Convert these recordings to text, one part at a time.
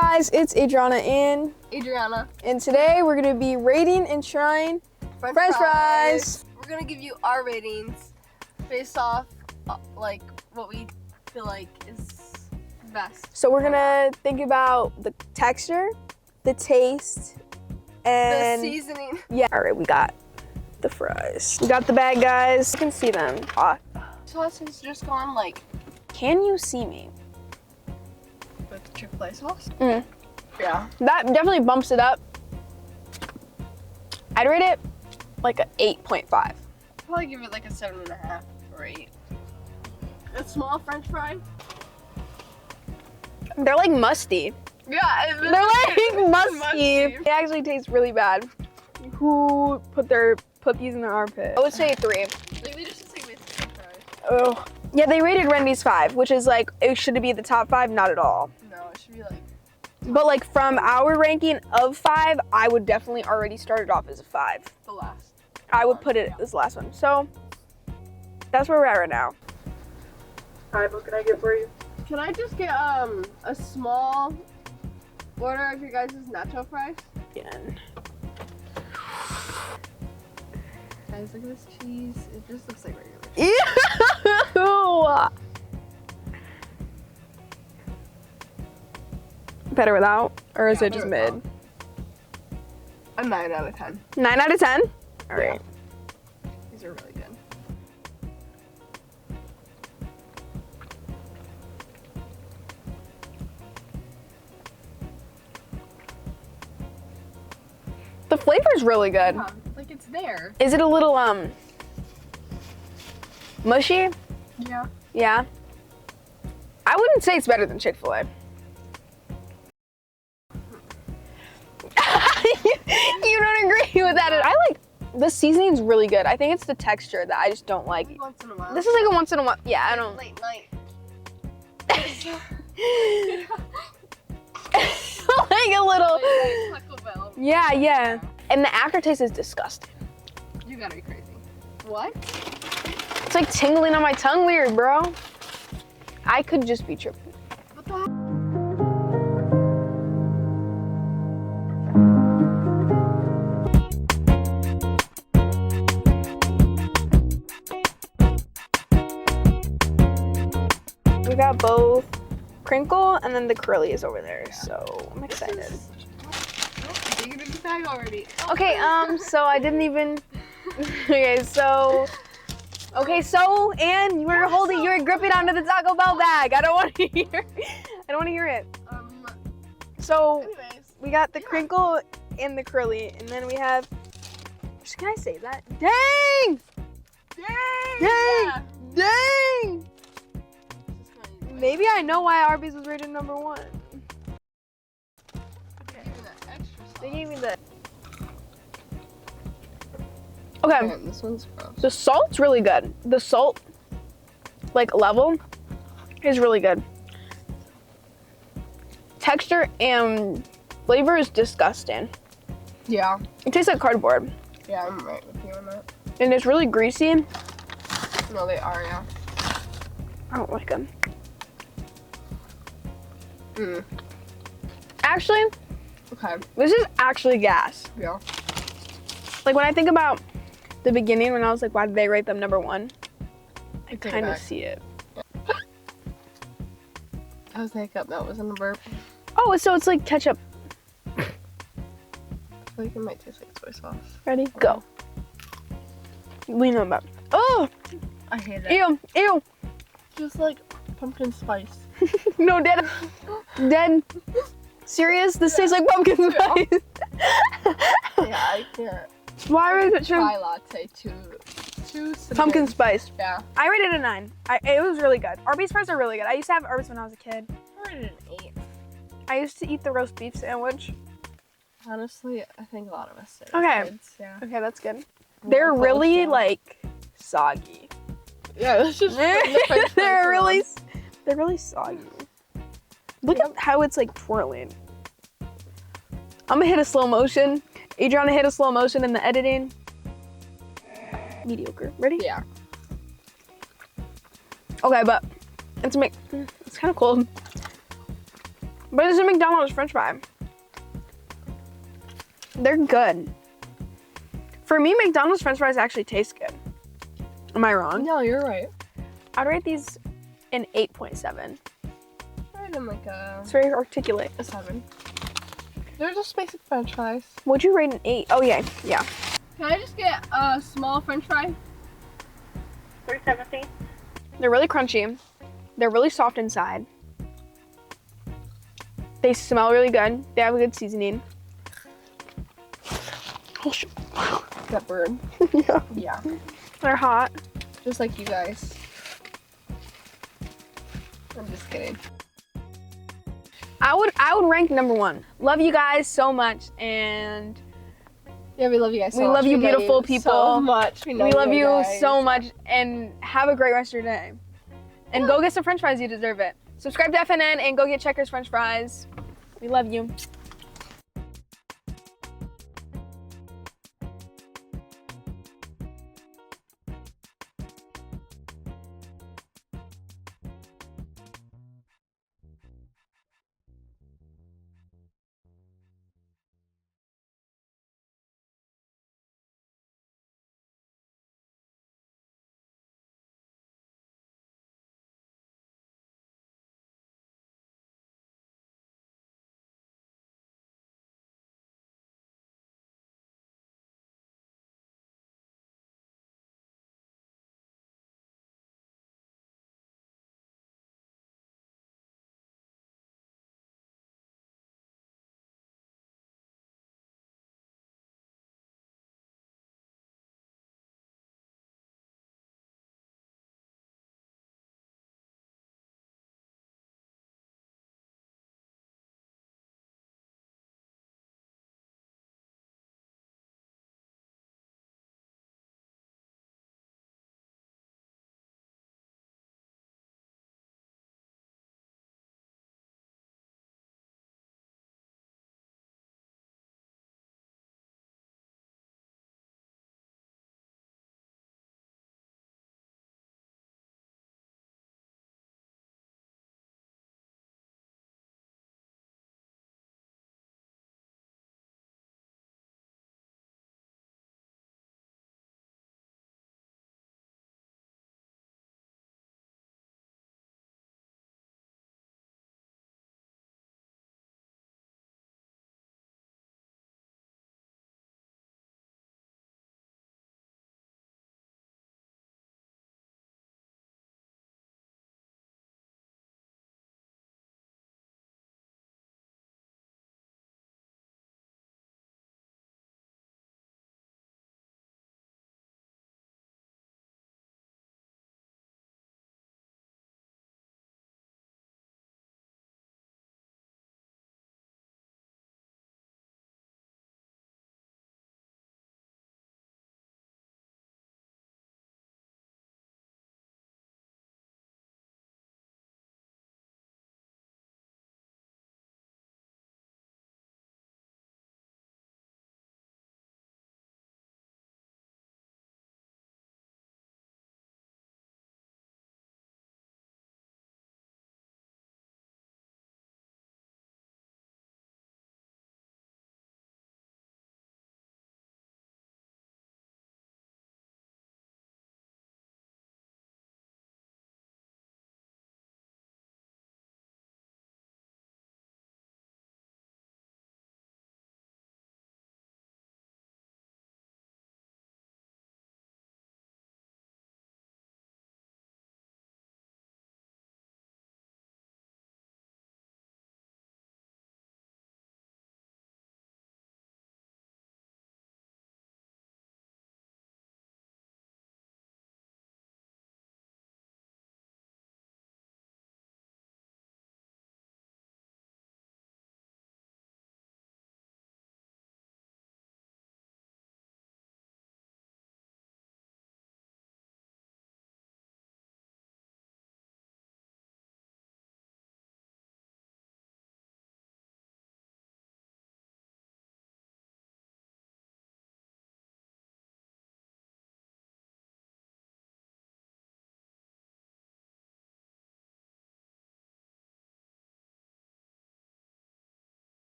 guys, it's Adriana and Adriana. And today we're going to be rating and trying French fries. We're going to give you our ratings based off like what we feel like is best. So we're going to think about the texture, the taste, and the seasoning. Yeah. All right, we got the fries. We got the bag, guys. You can see them. Sauce has just gone like. Can you see me? With the Chick-fil-A sauce? Mm. Yeah. That definitely bumps it up. I'd rate it like a 8.5. I'd probably give it like a 7.5 or 8. A small French fry. They're like musty. Yeah, they're like musty. They actually taste really bad. Who put these in their armpit? I would say 3. Like they just taste like French fries. Oh. Yeah, they rated Wendy's 5, which is like, it should be the top 5, not at all. No, it should be like. But like from our ranking of 5, I would definitely already start it off as a 5. The last. I would put it as the last one. So that's where we're at right now. Alright, what can I get for you? Can I just get a small order of your guys' nacho fries? Again. Guys, look at this cheese. It just looks like regular. Ew! Better without? Or is it just mid? Without. A 9 out of 10. 9 out of 10? Alright. These are really good. The flavor is really good. Yeah, like it's there. Is it a little mushy? Yeah. Yeah. I wouldn't say it's better than Chick-fil-A. You don't agree with that? I like the seasoning's really good. I think it's the texture that I just don't like. Once in a while. This is like a once in a while. Yeah, I don't. Late night. Like a little. Taco Bell. Yeah, yeah. And the aftertaste is disgusting. You gotta be crazy. What? It's like tingling on my tongue weird, bro. I could just be tripping. What the heck? We got both crinkle and then the curly is over there, so I'm excited. You did the bag already. Okay, so I didn't even. Okay, so, and you were holding, you were gripping onto the Taco Bell bag. I don't want to hear. I don't want to hear it. So Anyways, we got the crinkle and the curly, and then we have. Can I say that? Dang! Yeah. Dang! Maybe I know why Arby's was rated #1. Okay. The extra sauce. They gave me the. Okay. Man, this one's gross. The salt's really good. The salt, like, level is really good. Texture and flavor is disgusting. Yeah. It tastes like cardboard. Yeah, I'm right with you on that. And it's really greasy. No, they are, yeah. I don't like them. Mm. Actually, Okay. this is actually gas. Yeah. Like, when I think about the beginning, when I was like, why did they rate them #1? I Take it kind of back. see it. I was hiccup, that wasn't a burp. Oh, so it's like ketchup. I feel like it might taste like soy sauce. Ready? Go. Lean on back. Oh! I hate it. Ew! Ew! Just like pumpkin spice. No, dead. Dead. Serious? This tastes like pumpkin spice. Yeah, I can't. Why was it true? Chai latte, two Pumpkin cinnamon. spice. Yeah. I rated it a 9. It was really good. Arby's fries are really good. I used to have Arby's when I was a kid. I rated an 8. I used to eat the roast beef sandwich. Honestly, I think a lot of us did. Okay. As kids, yeah. Okay, that's good. They're really like soggy. Yeah, that's just They're really soggy. Look at how it's like twirling. I'm gonna hit a slow motion. Adriana hit a slow motion in the editing. Mediocre. Ready? Yeah. Okay, but it's kind of cold. But it's a McDonald's French fry. They're good. For me, McDonald's French fries actually taste good. Am I wrong? No, you're right. I'd rate these an 8.7. I rate them like It's very articulate. a 7. They're just basic French fries. Would you rate an 8? Oh yeah, yeah. Can I just get a small French fry? $3.17. They're really crunchy. They're really soft inside. They smell really good. They have a good seasoning. Oh shit. That bird. Yeah. Yeah. They're hot. Just like you guys. I'm just kidding. I would rank number 1. Love you guys so much, and Yeah, we love you guys so we much. love you We know beautiful people. so much. We love you guys. so much, and have a great rest of your day. And go get some French fries. You deserve it. Subscribe to FNN and go get Checkers French fries. We love you.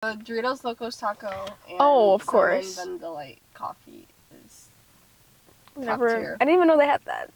Doritos Locos Taco and Oh, of Cinnamon course. Bun Delight coffee is top Never. tier. I didn't even know they had that.